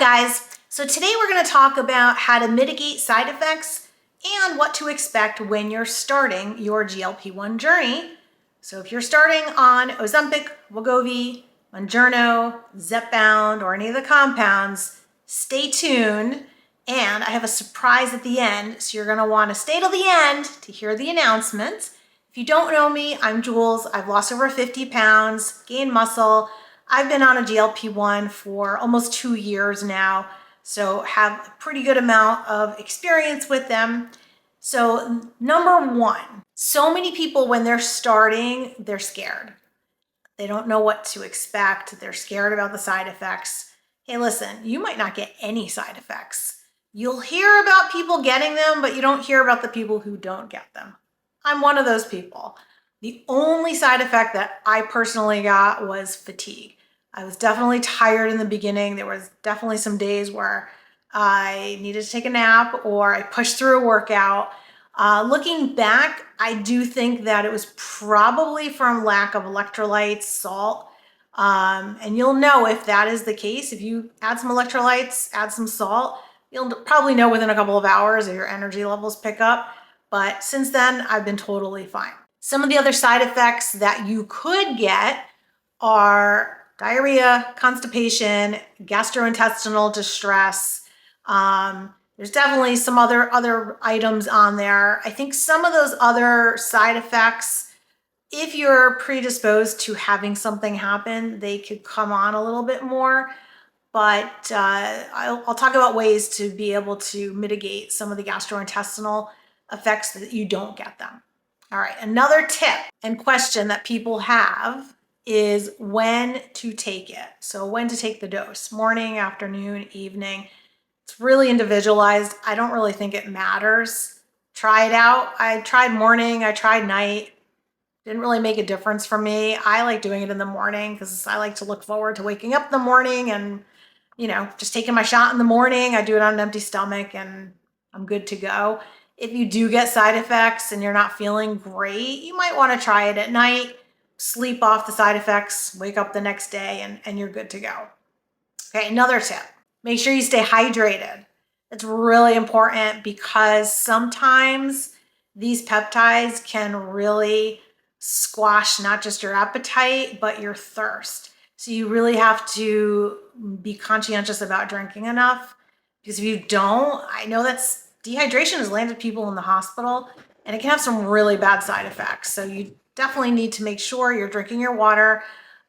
guys? So today we're going to talk about how to mitigate side effects and what to expect when you're starting your GLP-1 journey. So if you're starting on Ozempic, Wegovy, Mounjaro, Zepbound, or any of the compounds, stay tuned. And I have a surprise at the end, so you're going to want to stay till the end to hear the announcement. If you don't know me, I'm Jules. I've lost over 50 pounds, gained muscle. I've been on a GLP-1 for almost 2 years now, so have a pretty good amount of experience with them. So number one, so many people when they're starting, they're scared. They don't know what to expect. They're scared about the side effects. Hey, listen, you might not get any side effects. You'll hear about people getting them, but you don't hear about the people who don't get them. I'm one of those people. The only side effect that I personally got was fatigue. I was definitely tired in the beginning. There was definitely some days where I needed to take a nap or I pushed through a workout. Looking back, I do think that it was probably from lack of electrolytes, salt. And you'll know if that is the case. If you add some electrolytes, add some salt, you'll probably know within a couple of hours if your energy levels pick up. But since then, I've been totally fine. Some of the other side effects that you could get are diarrhea, constipation, gastrointestinal distress. There's definitely some other items on there. I think some of those other side effects, if you're predisposed to having something happen, they could come on a little bit more. But I'll talk about ways to be able to mitigate some of the gastrointestinal effects so that you don't get them. All right, another tip and question that people have is when to take it. So when to take the dose, morning, afternoon, evening. It's really individualized. I don't really think it matters. Try it out. I tried morning, I tried night. Didn't really make a difference for me. I like doing it in the morning because I like to look forward to waking up in the morning and, just taking my shot in the morning. I do it on an empty stomach and I'm good to go. If you do get side effects and you're not feeling great, you might want to try it at night, sleep off the side effects, wake up the next day, and you're good to go. Okay, another tip, make sure you stay hydrated. It's really important because sometimes these peptides can really squash not just your appetite, but your thirst. So you really have to be conscientious about drinking enough, because if you don't, I know that's dehydration has landed people in the hospital and it can have some really bad side effects. So you definitely need to make sure you're drinking your water.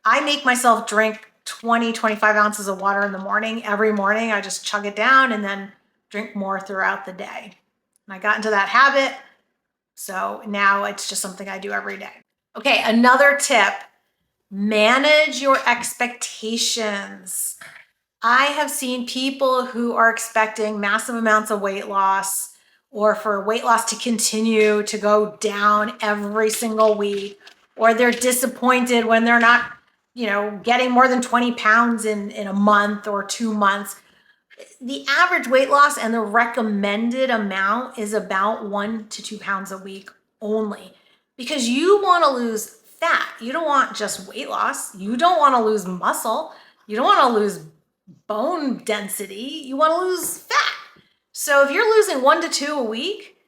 I make myself drink 20, 25 ounces of water in the morning. Every morning I just chug it down and then drink more throughout the day. And I got into that habit. So now it's just something I do every day. Okay, another tip, manage your expectations. I have seen people who are expecting massive amounts of weight loss or for weight loss to continue to go down every single week, or they're disappointed when they're not, getting more than 20 pounds in a month or 2 months. The average weight loss and the recommended amount is about 1 to 2 pounds a week only, because you want to lose fat. You don't want just weight loss. You don't want to lose muscle. You don't want to lose bone density. You want to lose fat. So if you're losing 1 to 2 a week,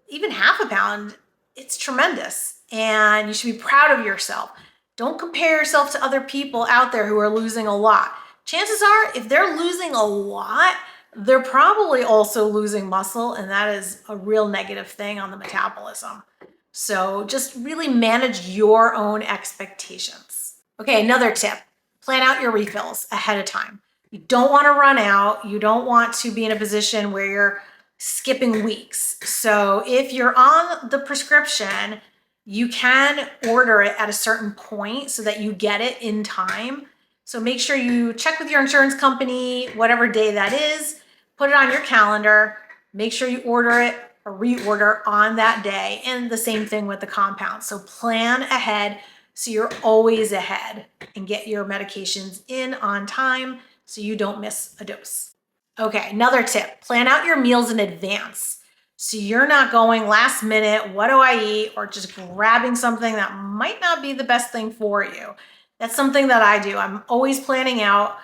even half a pound, it's tremendous. And you should be proud of yourself. Don't compare yourself to other people out there who are losing a lot. Chances are, if they're losing a lot, they're probably also losing muscle, and that is a real negative thing on the metabolism. So just really manage your own expectations. Okay, another tip, plan out your refills ahead of time. You don't want to run out. You don't want to be in a position where you're skipping weeks. So if you're on the prescription, you can order it at a certain point so that you get it in time. So make sure you check with your insurance company, whatever day that is, put it on your calendar, make sure you order it or reorder on that day. And the same thing with the compound. So plan ahead so you're always ahead and get your medications in on time so you don't miss a dose. Okay, another tip, plan out your meals in advance. So you're not going last minute, what do I eat? Or just grabbing something that might not be the best thing for you. That's something that I do. I'm always planning out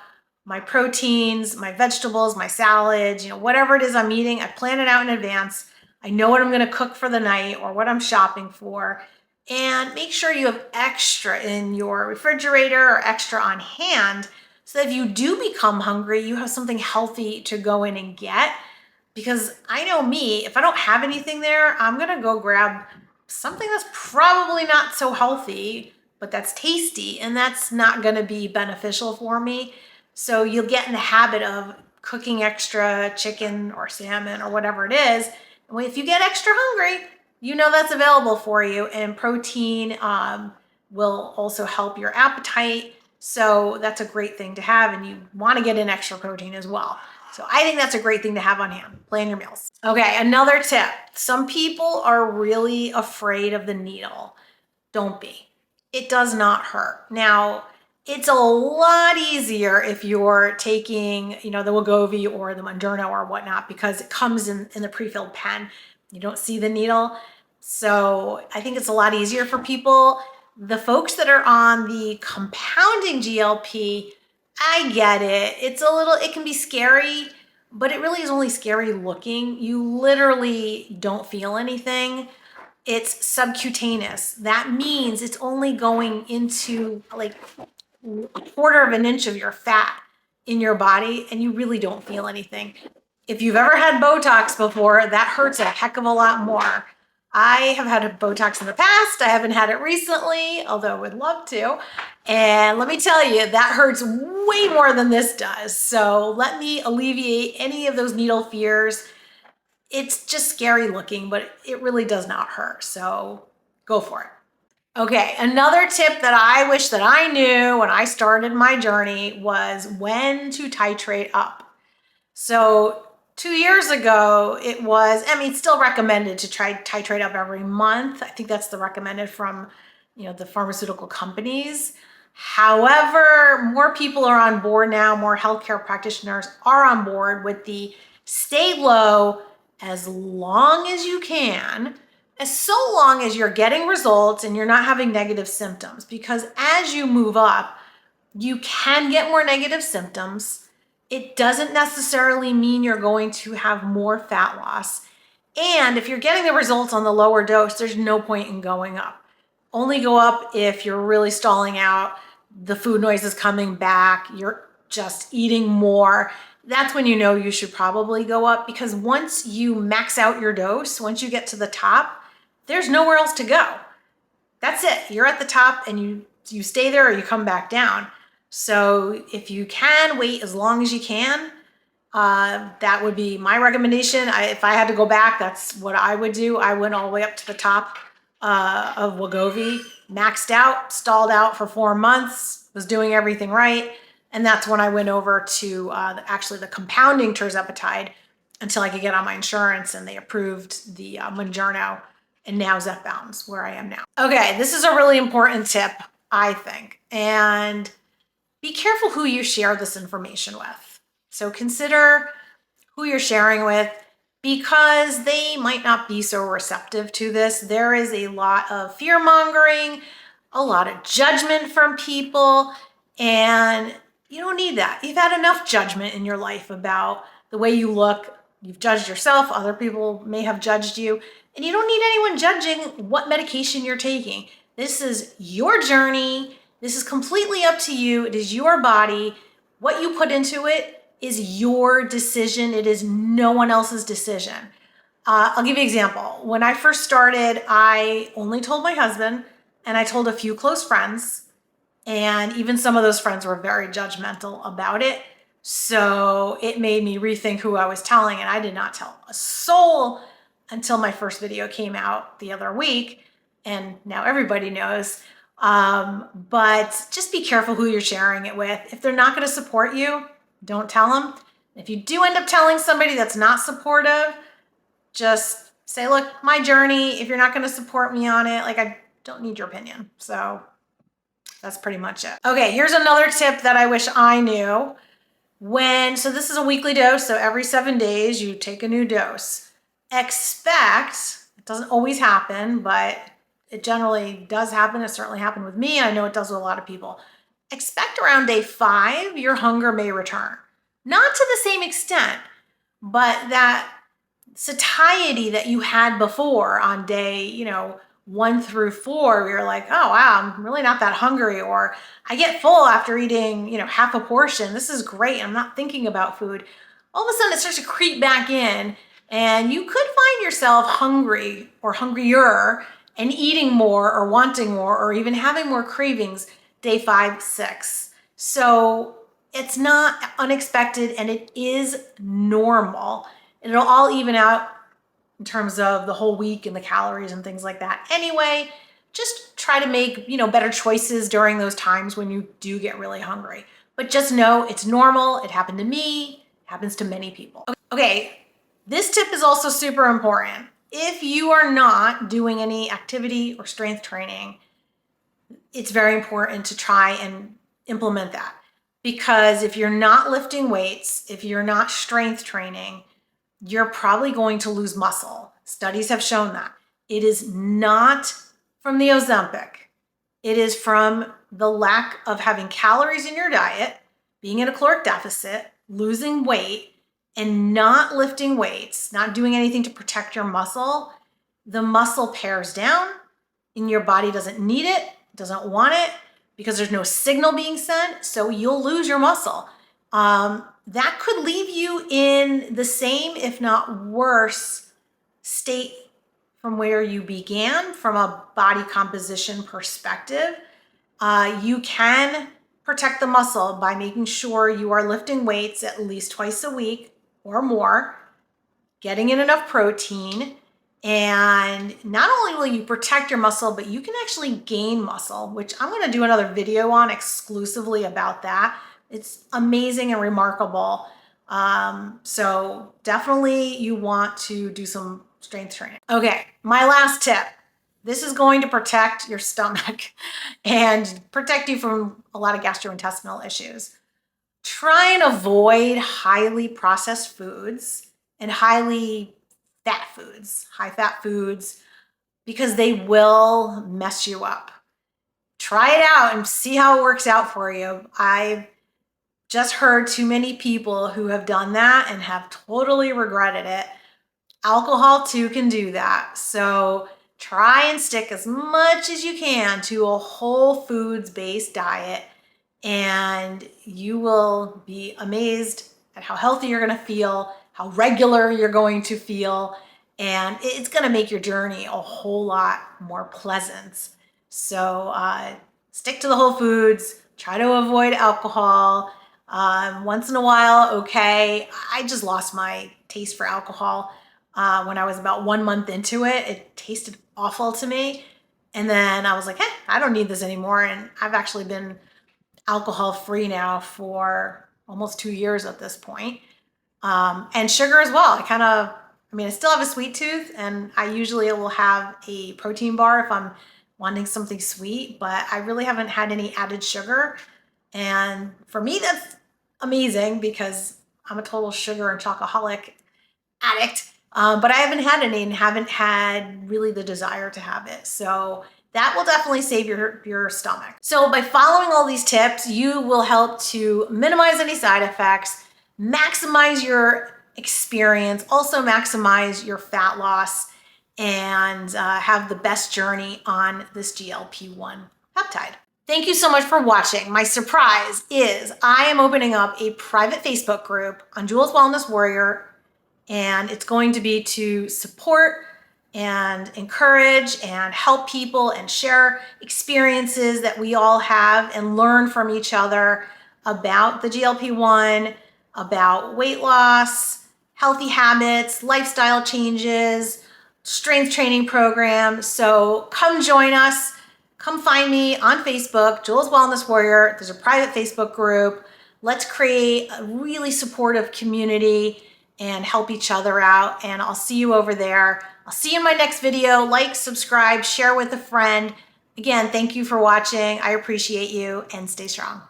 my proteins, my vegetables, my salads, whatever it is I'm eating, I plan it out in advance. I know what I'm going to cook for the night or what I'm shopping for. And make sure you have extra in your refrigerator or extra on hand so that if you do become hungry, you have something healthy to go in and get. Because I know me, if I don't have anything there, I'm going to go grab something that's probably not so healthy, but that's tasty, and that's not going to be beneficial for me. So you'll get in the habit of cooking extra chicken or salmon or whatever it is. And if you get extra hungry, you know that's available for you. And protein will also help your appetite. So that's a great thing to have. And you want to get in extra protein as well. So I think that's a great thing to have on hand. Plan your meals. Okay, another tip. Some people are really afraid of the needle. Don't be. It does not hurt. Now, it's a lot easier if you're taking, the Wegovy or the Mounjaro or whatnot, because it comes in the pre-filled pen. You don't see the needle. So I think it's a lot easier for people. The folks that are on the compounding GLP, I get it. It can be scary, but it really is only scary looking. You literally don't feel anything. It's subcutaneous. That means it's only going into like a quarter of an inch of your fat in your body, and you really don't feel anything. If you've ever had Botox before, that hurts a heck of a lot more. I have had Botox in the past. I haven't had it recently, although I would love to. And let me tell you, that hurts way more than this does. So let me alleviate any of those needle fears. It's just scary looking, but it really does not hurt. So go for it. Okay, another tip that I wish that I knew when I started my journey was when to titrate up. So 2 years ago, it's still recommended to try titrate up every month. I think that's the recommended from, the pharmaceutical companies. However, more people are on board now. More healthcare practitioners are on board with the stay low as long as you can, as so long as you're getting results and you're not having negative symptoms. Because as you move up, you can get more negative symptoms. It doesn't necessarily mean you're going to have more fat loss. And if you're getting the results on the lower dose, there's no point in going up. Only go up if you're really stalling out, the food noise is coming back, you're just eating more. That's when you know you should probably go up, because once you max out your dose, once you get to the top, there's nowhere else to go. That's it. You're at the top and you stay there or you come back down. So if you can wait as long as you can, that would be my recommendation. If I had to go back, that's what I would do. I went all the way up to the top of Wegovy, maxed out, stalled out for 4 months, was doing everything right. And that's when I went over to actually the compounding tirzepatide until I could get on my insurance, and they approved the Mounjaro and now Zepbound, where I am now. Okay, this is a really important tip, I think. And be careful who you share this information with. So consider who you're sharing with, because they might not be so receptive to this. There is a lot of fear mongering, a lot of judgment from people, and you don't need that. You've had enough judgment in your life about the way you look. You've judged yourself. Other people may have judged you. And you don't need anyone judging what medication you're taking. This is your journey. This is completely up to you. It is your body. What you put into it is your decision. It is no one else's decision. I'll give you an example. When I first started, I only told my husband, and I told a few close friends. And even some of those friends were very judgmental about it. So it made me rethink who I was telling, and I did not tell a soul until my first video came out the other week. And now everybody knows. But just be careful who you're sharing it with. If they're not going to support you, don't tell them. If you do end up telling somebody that's not supportive, just say, look, my journey, if you're not going to support me on it, I don't need your opinion. So that's pretty much it. Okay, here's another tip that I wish I knew. So this is a weekly dose, so every 7 days you take a new dose. It doesn't always happen, but it generally does happen. It certainly happened with me. I know it does with a lot of people. expect around day 5, your hunger may return. Not to the same extent, but that satiety that you had before on day, 1 through 4, where you're like, oh wow, I'm really not that hungry, or I get full after eating, half a portion. This is great. I'm not thinking about food. All of a sudden it starts to creep back in, and you could find yourself hungry or hungrier and eating more or wanting more or even having more cravings day 5, 6. So it's not unexpected, and it is normal. It'll all even out in terms of the whole week and the calories and things like that. Anyway, just try to make, better choices during those times when you do get really hungry. But just know it's normal. It happened to me. It happens to many people. Okay, this tip is also super important. If you are not doing any activity or strength training, it's very important to try and implement that. Because if you're not lifting weights, if you're not strength training, you're probably going to lose muscle. Studies have shown that. It is not from the Ozempic. It is from the lack of having calories in your diet, being in a caloric deficit, losing weight, and not lifting weights, not doing anything to protect your muscle. The muscle pairs down and your body doesn't need it, doesn't want it, because there's no signal being sent, so you'll lose your muscle. That could leave you in the same, if not worse, state from where you began from a body composition perspective. You can protect the muscle by making sure you are lifting weights at least twice a week or more, getting in enough protein, and not only will you protect your muscle, but you can actually gain muscle, which I'm going to do another video on exclusively about that. It's amazing and remarkable. So definitely you want to do some strength training. Okay, my last tip. This is going to protect your stomach and protect you from a lot of gastrointestinal issues. Try and avoid highly processed foods and highly fat foods, high fat foods, because they will mess you up. Try it out and see how it works out for you. I've just heard too many people who have done that and have totally regretted it. Alcohol too can do that. So try and stick as much as you can to a whole foods based diet, and you will be amazed at how healthy you're going to feel, how regular you're going to feel, and it's going to make your journey a whole lot more pleasant. So stick to the whole foods, try to avoid alcohol. Once in a while, okay. I just lost my taste for alcohol when I was about 1 month into it. It tasted awful to me. And then I was like, hey, I don't need this anymore. And I've actually been alcohol free now for almost 2 years at this point. And sugar as well. I still have a sweet tooth, and I usually will have a protein bar if I'm wanting something sweet, but I really haven't had any added sugar. And for me, that's amazing because I'm a total sugar and chocoholic addict. But I haven't had any and haven't had really the desire to have it. So that will definitely save your stomach. So by following all these tips, you will help to minimize any side effects, maximize your experience, also maximize your fat loss, and have the best journey on this GLP-1 peptide. Thank you so much for watching. My surprise is I am opening up a private Facebook group on Juls Wellness Warrior, and it's going to be to support and encourage and help people and share experiences that we all have and learn from each other about the GLP-1, about weight loss, healthy habits, lifestyle changes, strength training program. So come join us. Come find me on Facebook, Juls Wellness Warrior. There's a private Facebook group. Let's create a really supportive community and help each other out. And I'll see you over there. I'll see you in my next video. Like, subscribe, share with a friend. Again, thank you for watching. I appreciate you, and stay strong.